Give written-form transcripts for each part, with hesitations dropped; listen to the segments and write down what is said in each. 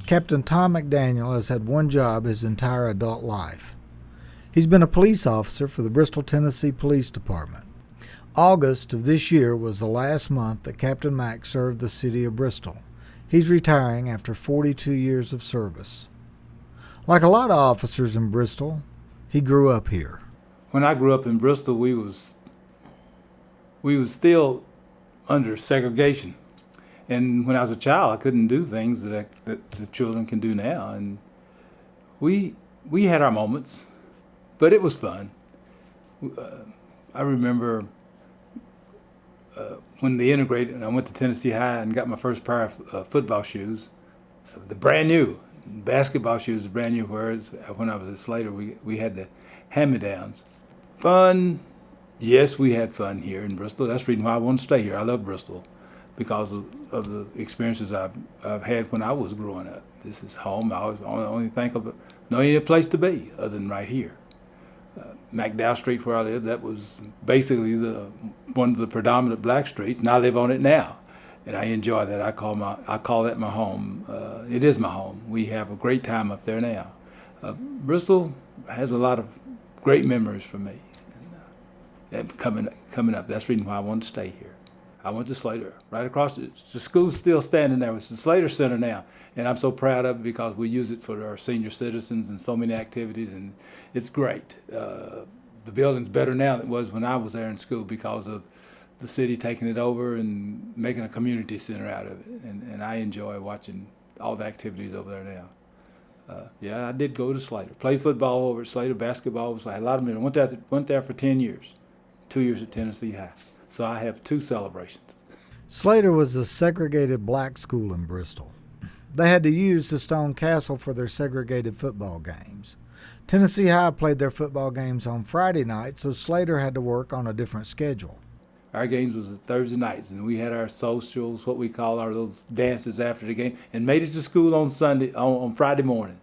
Captain Tom McDaniel has had one job his entire adult life. He's been a police officer for the Bristol, Tennessee Police Department. August of this year was the last month that Captain Mac served the city of Bristol. He's retiring after 42 years of service. Like a lot of officers in Bristol, he grew up here. When I grew up in Bristol, we was still under segregation. And when I was a child, I couldn't do things that the children can do now. And we had our moments, but it was fun. I remember when they integrated, and I went to Tennessee High and got my first pair of football shoes, the brand new. Basketball shoes were brand new, whereas when I was at Slater, we had the hand-me-downs. Fun, yes, we had fun here in Bristol. That's the reason why I want to stay here. I love Bristol, because of the experiences I've had when I was growing up. This is home. I always only think of no any place to be other than right here. McDowell Street, where I live, that was basically one of the predominant black streets, and I live on it now, and I enjoy that. I call that my home. It is my home. We have a great time up there now. Bristol has a lot of great memories for me, and coming up. That's the reason why I want to stay here. I went to Slater, right across. The school's still standing there. It's the Slater Center now, and I'm so proud of it because we use it for our senior citizens and so many activities, and it's great. The building's better now than it was when I was there in school because of the city taking it over and making a community center out of it, and I enjoy watching all the activities over there now. Yeah, I did go to Slater. Played football over at Slater, basketball over Slater. A lot of men. Went there for 10 years, 2 years at Tennessee High. So I have two celebrations. Slater was a segregated black school in Bristol. They had to use the stone castle for their segregated football games. Tennessee High played their football games on Friday night, so Slater had to work on a different schedule. Our games was Thursday nights, and we had our socials, what we call our little dances after the game, and made it to school on Friday morning.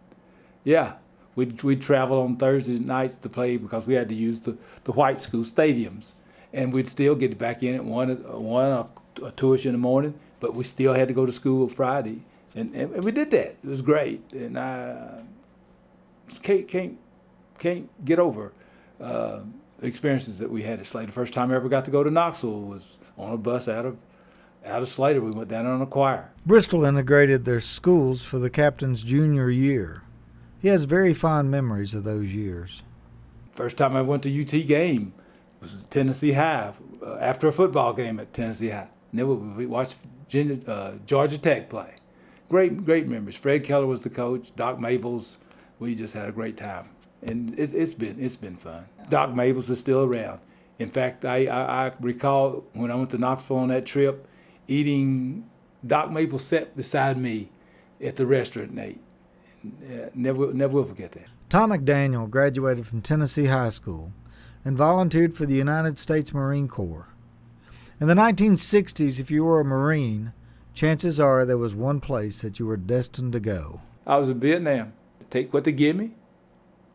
Yeah, we'd travel on Thursday nights to play because we had to use the white school stadiums. And we'd still get back in at 1 or 2-ish in the morning, but we still had to go to school Friday. And we did that. It was great. And I can't get over the experiences that we had at Slater. The first time I ever got to go to Knoxville was on a bus out of Slater. We went down on a choir. Bristol integrated their schools for the captain's junior year. He has very fond memories of those years. First time I went to UT game was Tennessee High, after a football game at Tennessee High. And then we watched Georgia Tech play. Great memories. Fred Keller was the coach. Doc Maples. We just had a great time, and it's been fun. Doc Maples is still around. In fact, I recall when I went to Knoxville on that trip, eating. Doc Maples sat beside me at the restaurant and ate. Never will forget that. Tom McDaniel graduated from Tennessee High School and volunteered for the United States Marine Corps. In the 1960s, if you were a Marine, chances are there was one place that you were destined to go. I was in Vietnam. Take what they give me,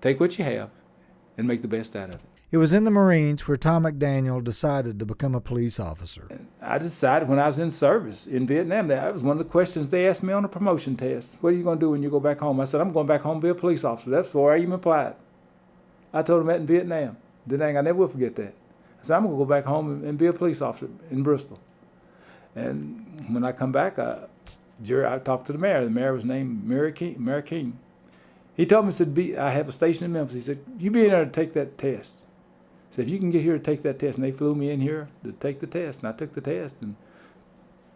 take what you have, and make the best out of it. It was in the Marines where Tom McDaniel decided to become a police officer. I decided when I was in service in Vietnam, that was one of the questions they asked me on a promotion test. What are you going to do when you go back home? I said, I'm going back home to be a police officer. That's before I even applied. I told them that in Vietnam. I never will forget that. I said, I'm going to go back home and be a police officer in Bristol. And when I come back, I talked to the mayor. The mayor was named Mayor King. He told me, he said, I have a station in Memphis. He said, you be in there to take that test. He said, if you can get here to take that test. And they flew me in here to take the test. And I took the test. And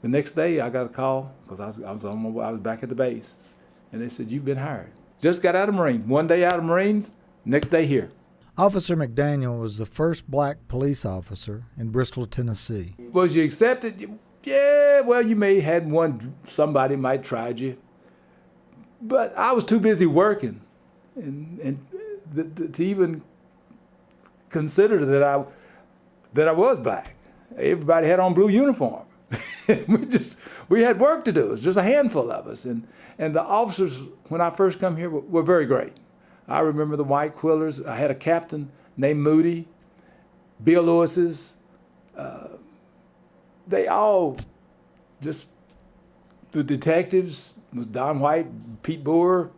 the next day, I got a call because I was back at the base. And they said, you've been hired. Just got out of Marines. One day out of Marines, next day here. Officer McDaniel was the first black police officer in Bristol, Tennessee. Was you accepted? Yeah, well, you may had somebody might tried you. But I was too busy working and to even consider that I was black. Everybody had on blue uniform. we had work to do. It was just a handful of us. And the officers, when I first come here, were very great. I remember the white quillers. I had a captain named Moody, Bill Lewis's. They all just, the detectives, was Don White, Pete Boer.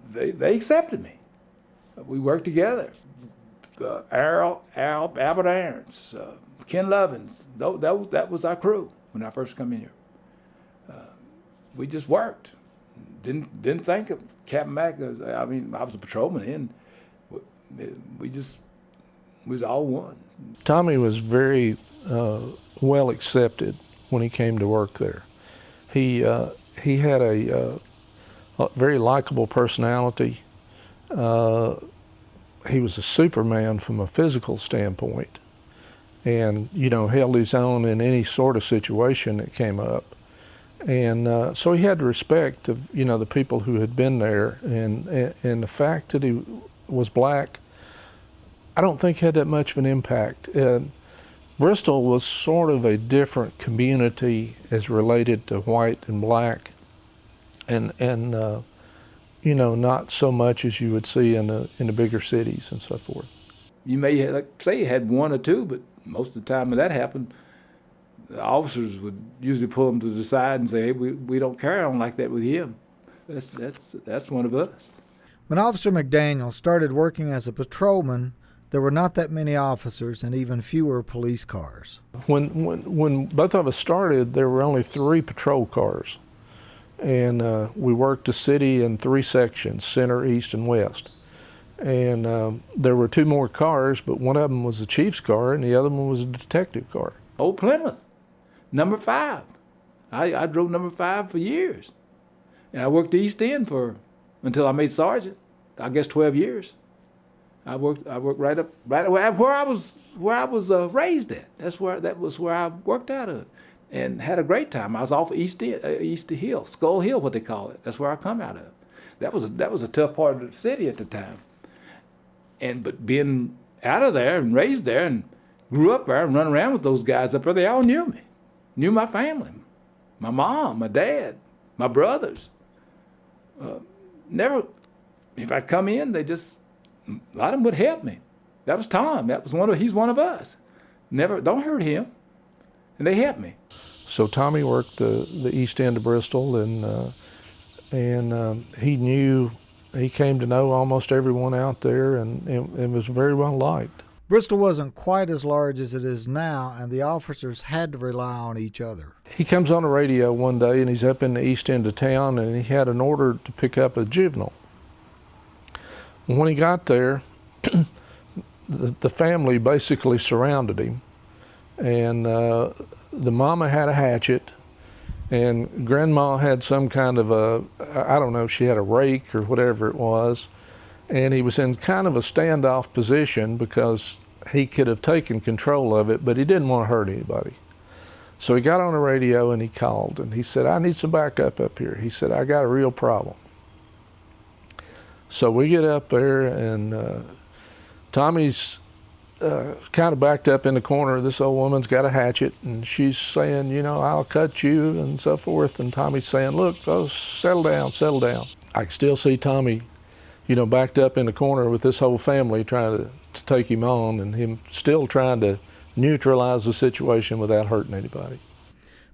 They accepted me. We worked together. Albert Aarons, Ken Lovins. That was our crew when I first come in here. We just worked. Didn't think of Captain Mack. I mean, I was a patrolman then. We was all one. Tommy was very well accepted when he came to work there. He had a very likable personality. He was a Superman from a physical standpoint, and held his own in any sort of situation that came up. And so he had the respect of the people who had been there, and the fact that he was black, I don't think had that much of an impact. Bristol was sort of a different community as related to white and black, and not so much as you would see in the bigger cities and so forth. You may say you had one or two, but most of the time when that happened, the officers would usually pull them to the side and say, "Hey, we don't carry on like that with him. That's one of us." When Officer McDaniel started working as a patrolman, there were not that many officers and even fewer police cars. When both of us started, there were only 3 patrol cars. And we worked the city in 3 sections, center, east, and west. And there were 2 more cars, but one of them was the chief's car and the other one was a detective car. Old Plymouth, number 5. I drove number 5 for years. And I worked the East End until I made sergeant, I guess 12 years. I worked right where I was raised at. That was where I worked out of. And had a great time. I was off East Hill, Skull Hill, what they call it. That's where I come out of. That was a tough part of the city at the time. But being out of there and raised there and grew up there and run around with those guys up there, they all knew me, knew my family, my mom, my dad, my brothers. Never, if I'd come in, a lot of them would help me. That was Tom. He's one of us. Never, don't hurt him. And they helped me. So Tommy worked the east end of Bristol, and he came to know almost everyone out there, and was very well liked. Bristol wasn't quite as large as it is now, and the officers had to rely on each other. He comes on the radio one day, and he's up in the east end of town, and he had an order to pick up a juvenile. When he got there, the family basically surrounded him. And the mama had a hatchet, and grandma had some kind of I don't know, she had a rake or whatever it was. And he was in kind of a standoff position because he could have taken control of it, but he didn't want to hurt anybody. So he got on the radio and he called, and he said, "I need some backup up here." He said, "I got a real problem." So we get up there, and Tommy's kind of backed up in the corner. This old woman's got a hatchet, and she's saying, "I'll cut you," and so forth. And Tommy's saying, "Look, settle down, settle down." I can still see Tommy, backed up in the corner with this whole family trying to take him on, and him still trying to neutralize the situation without hurting anybody.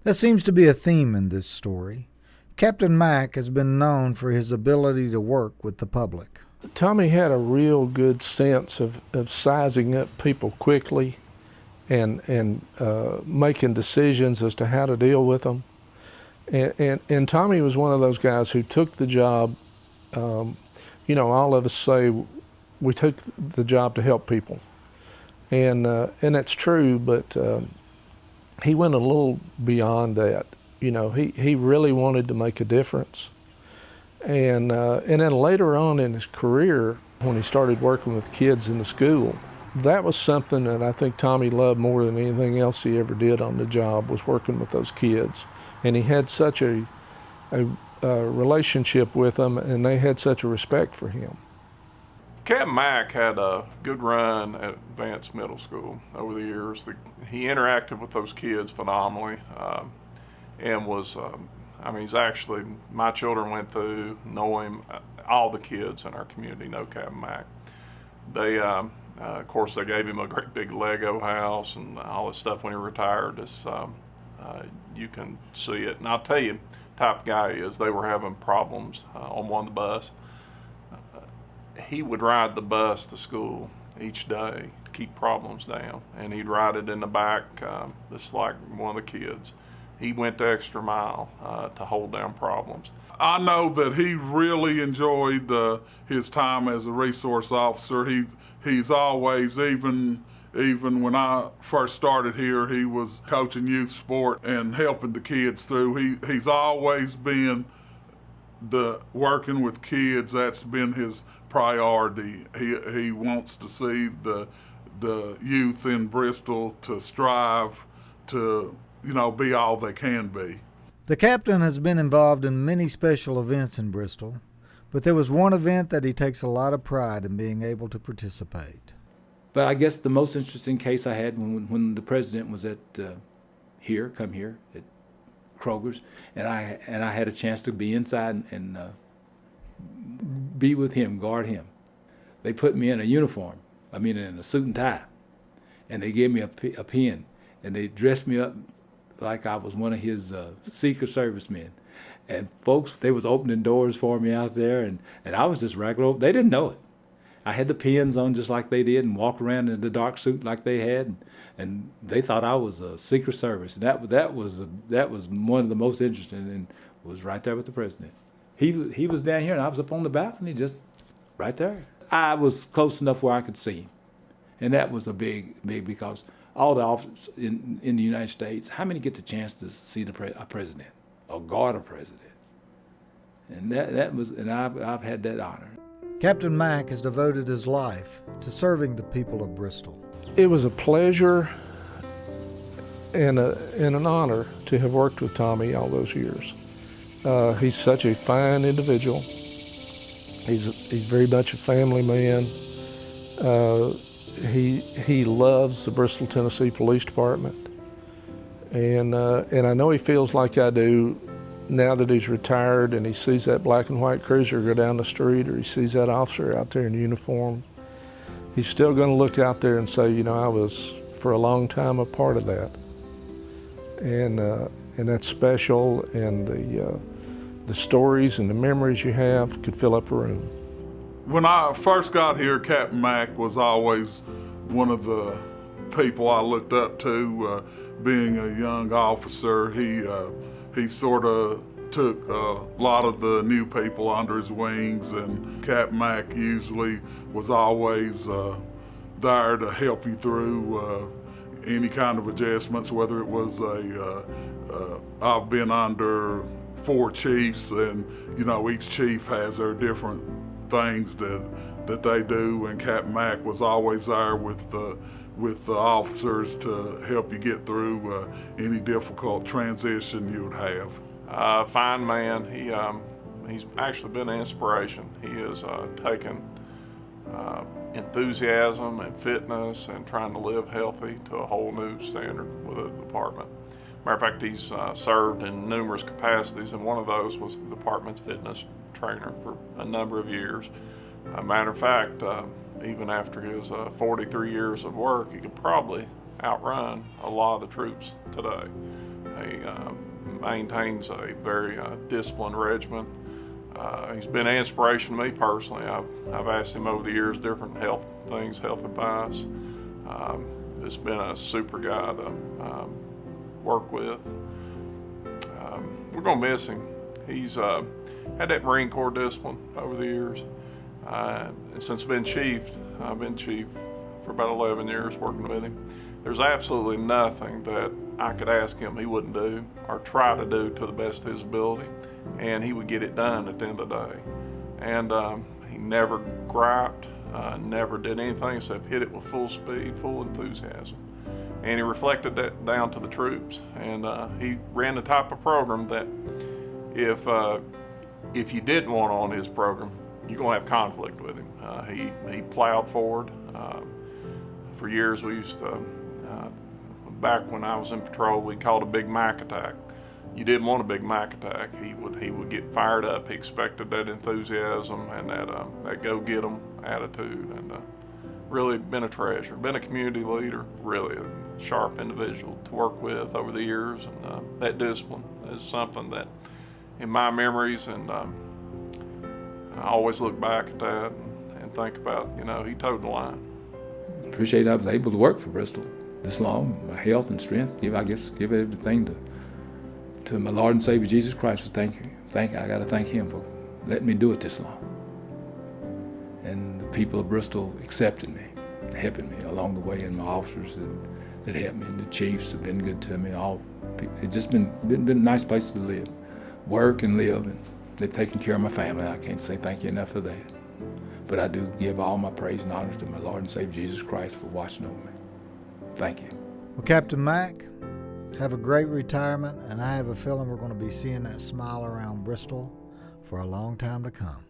That seems to be a theme in this story. Captain Mack has been known for his ability to work with the public. Tommy had a real good sense of sizing up people quickly and making decisions as to how to deal with them. And Tommy was one of those guys who took the job, all of us say we took the job to help people. And that's true, but he went a little beyond that. He really wanted to make a difference. And then later on in his career, when he started working with kids in the school, that was something that I think Tommy loved more than anything else he ever did on the job, was working with those kids. And he had such a relationship with them, and they had such a respect for him. Captain Mack had a good run at Advanced Middle School over the years. He interacted with those kids phenomenally, and was he's actually, my children went through, know him, all the kids in our community know Captain Mack. They, of course, they gave him a great big Lego house and all this stuff when he retired. You can see it. And I'll tell you, type of guy he is. They were having problems on one of the bus. He would ride the bus to school each day to keep problems down, and he'd ride it in the back just like one of the kids. He went the extra mile to hold down problems. I know that he really enjoyed his time as a resource officer. He's always, even when I first started here, he was coaching youth sport and helping the kids through. He's always been working with kids. That's been his priority. He wants to see the youth in Bristol to strive to, be all they can be. The captain has been involved in many special events in Bristol, but there was one event that he takes a lot of pride in being able to participate. But I guess the most interesting case I had when the president was at come here at Kroger's, and I had a chance to be inside and be with him, guard him. They put me in a uniform, in a suit and tie, and they gave me a pen, and they dressed me up like I was one of his Secret Service men. And folks, they was opening doors for me out there, and I was just regular. They didn't know it. I had the pins on just like they did and walked around in the dark suit like they had, and they thought I was a Secret Service. And that was one of the most interesting, and was right there with the president. He was down here, and I was up on the balcony just right there. I was close enough where I could see him, and that was a big because all the officers in the United States, how many get the chance to see a president or guard a president? And I've had that honor. Captain Mack has devoted his life to serving the people of Bristol. It was a pleasure and an honor to have worked with Tommy all those years. He's such a fine individual. He's very much a family man. He loves the Bristol, Tennessee Police Department, and I know he feels like I do now that he's retired and he sees that black and white cruiser go down the street, or he sees that officer out there in uniform. He's still going to look out there and say, I was for a long time a part of that, and that's special. And the stories and the memories you have could fill up a room. When I first got here, Captain Mack was always one of the people I looked up to. Being a young officer, he sort of took a lot of the new people under his wings, and Captain Mack usually was always there to help you through any kind of adjustments, whether it was I've been under 4 chiefs, and each chief has their different things that they do, and Captain Mack was always there with the officers to help you get through any difficult transition you would have. Fine man. He's actually been an inspiration. He has taken enthusiasm and fitness and trying to live healthy to a whole new standard with the department. Matter of fact, he's served in numerous capacities, and one of those was the department's fitness trainer for a number of years. Matter of fact, even after his 43 years of work, he could probably outrun a lot of the troops today. He maintains a very disciplined regimen. He's been an inspiration to me personally. I've asked him over the years different health things, health advice. He's been a super guy to work with. We're going to miss him. He's had that Marine Corps discipline over the years. And since I've been chief for about 11 years working with him. There's absolutely nothing that I could ask him he wouldn't do or try to do to the best of his ability, and he would get it done at the end of the day. And he never griped, never did anything except hit it with full speed, full enthusiasm. And he reflected that down to the troops. And he ran the type of program that if you didn't want on his program, you're going to have conflict with him. He plowed forward. For years we used to, back when I was in patrol, we called a Big Mac attack. You didn't want a Big Mac attack. He would get fired up. He expected that enthusiasm and that go-get-em attitude, and really been a treasure, been a community leader, really a sharp individual to work with over the years, and that discipline is something that in my memories, and I always look back at that and think about, he towed the line. Appreciate I was able to work for Bristol this long, my health and strength. Give everything to my Lord and Savior Jesus Christ. I got to thank Him for letting me do it this long. And the people of Bristol accepted me, helping me along the way, and my officers that helped me, and the chiefs have been good to me. It's just been a nice place to live, work and live, and they've taken care of my family. I can't say thank you enough for that. But I do give all my praise and honor to my Lord and Savior Jesus Christ for watching over me. Thank you. Well, Captain Mack, have a great retirement, and I have a feeling we're going to be seeing that smile around Bristol for a long time to come.